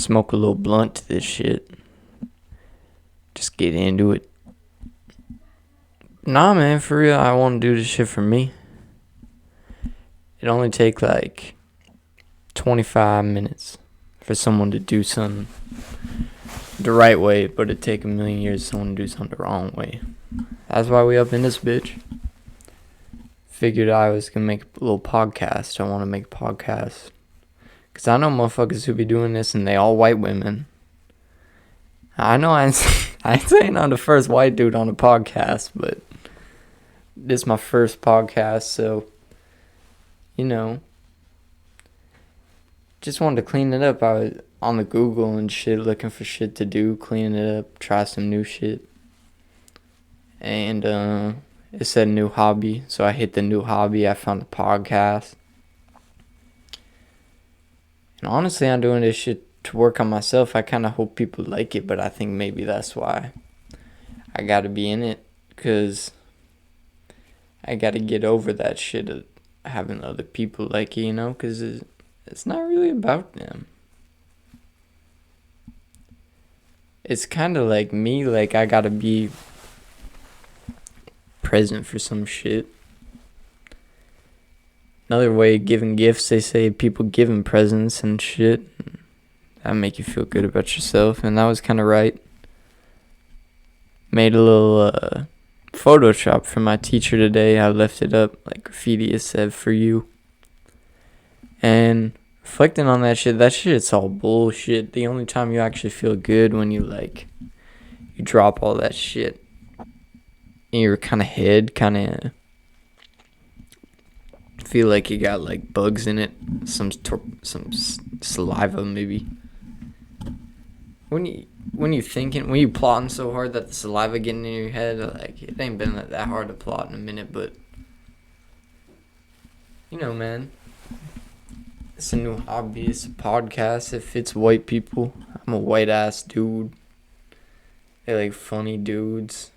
smoke a little blunt to this shit. Just get into it. Nah, man, for real, I want to do this shit for me. It only take like 25 minutes for someone to do something the right way, but it'd take a million years for someone to do something the wrong way. That's why we up in this bitch. Figured I was going to make a little podcast. I want to make a podcast. Because I know motherfuckers who be doing this and they all white women. I know I ain't saying I'm the first white dude on a podcast, but this is my first podcast, so, you know, just wanted to clean it up. I was on the Google and shit looking for shit to do, clean it up, try some new shit. And it said new hobby, so I hit the new hobby. I found the podcast. And honestly, I'm doing this shit to work on myself. I kind of hope people like it, but I think maybe that's why I got to be in it, because I got to get over that shit of having other people like it, you know, because it's not really about them. It's kind of like me, like I got to be present for some shit. Another way of giving gifts, they say people giving presents and shit. That make you feel good about yourself, and that was kind of right. Made a little Photoshop for my teacher today. I left it up like graffiti. It said "for you." And reflecting on that shit's all bullshit. The only time you actually feel good when you drop all that shit in your kind of head, kind of feel like you got like bugs in it, some saliva maybe. When you plotting so hard that the saliva getting in your head, like it ain't been that hard to plot in a minute, but you know, man, it's a new hobby. It's a podcast. It fits white people. I'm a white ass dude. They like funny dudes,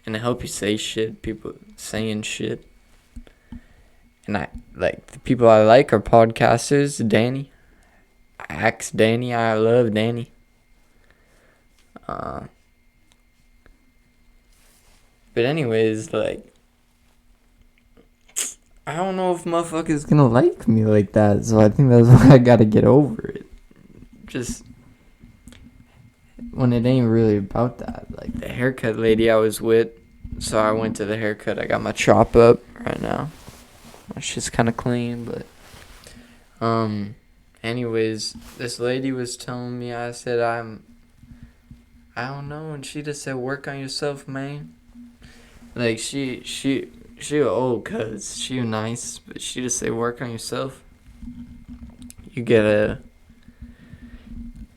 and I help you say shit. People saying shit. And I like the people I like are podcasters. Danny. I love Danny. But anyways, like, I don't know if motherfuckers gonna like me like that, so I think that's why I gotta get over it. Just when it ain't really about that. Like the haircut lady I was with, so I went to the haircut. I got my chop up right now. My shit's kind of clean, but anyways, this lady was telling me, I said I don't know, and she just said work on yourself, man. Like she old cuz she nice, but she just said work on yourself.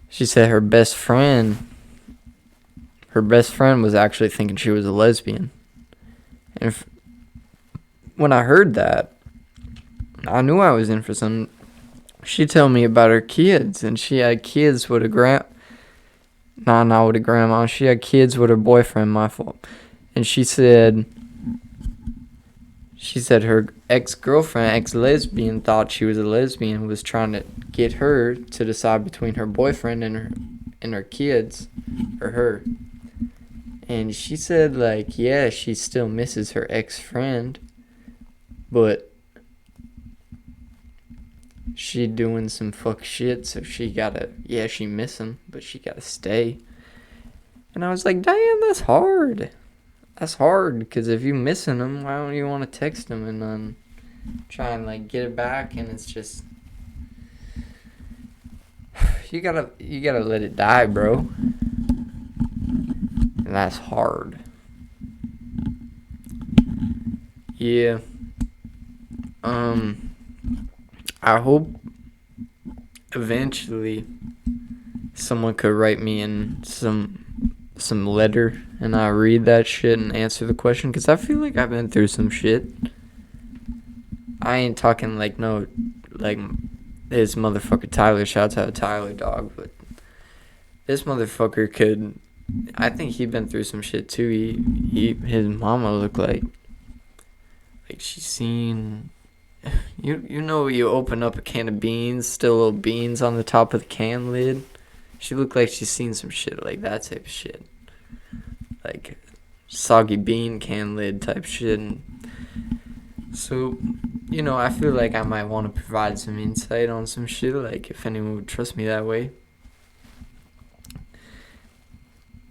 She said her best friend was actually thinking she was a lesbian. And when I heard that, I knew I was in for something. She told me about her kids, and she had kids with not with a grandma. She had kids with her boyfriend, my fault. And she said her ex-girlfriend, ex-lesbian, thought she was a lesbian, was trying to get her to decide between her boyfriend and her kids, or her. And she said, like, yeah, she still misses her ex-friend, but she doing some fuck shit, so she miss him, but she gotta stay. And I was like, damn, that's hard. That's hard, because if you missing him, why don't you want to text him and then try and like get it back? And it's just you gotta let it die, bro. And that's hard. Yeah. I hope eventually someone could write me in some letter and I read that shit and answer the question, because I feel like I've been through some shit. I ain't talking like this motherfucker Tyler, shouts out Tyler, dog, but this motherfucker I think he'd been through some shit too. His mama looked like she's seen, you know, you open up a can of beans, still little beans on the top of the can lid. She looked like she's seen some shit, like that type of shit. Like soggy bean can lid type shit. And so, I feel like I might want to provide some insight on some shit, like if anyone would trust me that way.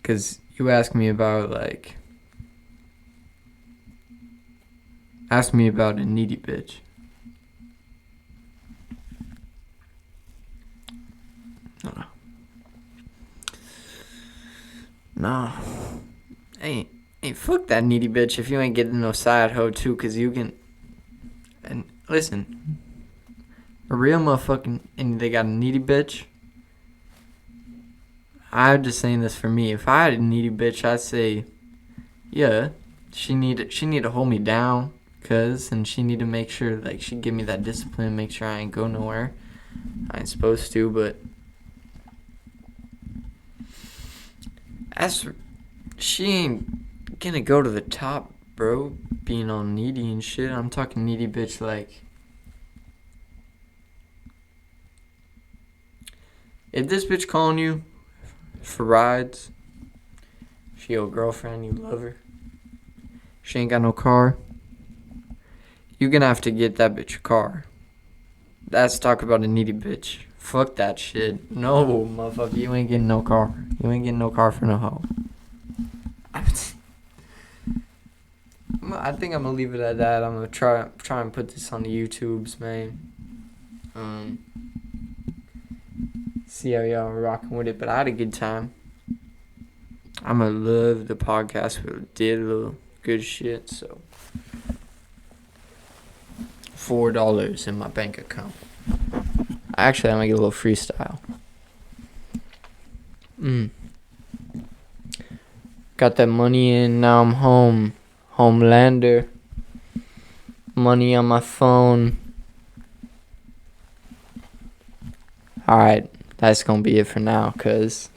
Because you asked me about, a needy bitch. No. Hey, fuck that needy bitch if you ain't getting no side hoe too, because you can. And listen, a real motherfucking. And they got a needy bitch. I'm just saying this for me. If I had a needy bitch, I'd say, yeah, she need to hold me down, and she need to make sure, she give me that discipline, make sure I ain't go nowhere I ain't supposed to, but she ain't gonna go to the top, bro, being all needy and shit. I'm talking needy bitch, if this bitch calling you for rides, she your girlfriend, you love her, she ain't got no car, you gonna have to get that bitch a car. That's talk about a needy bitch. Fuck that shit. No, motherfucker, you ain't getting no car. You ain't getting no car for no hoe. I think I'm gonna leave it at that. I'm gonna try and put this on the YouTubes, man. See how y'all are rocking with it. But I had a good time. I'm gonna love the podcast. We did a little good shit. So $4 in my bank account. Actually, I'm gonna get a little freestyle. Got that money in. Now I'm home. Homelander. Money on my phone. Alright, that's gonna be it for now, cause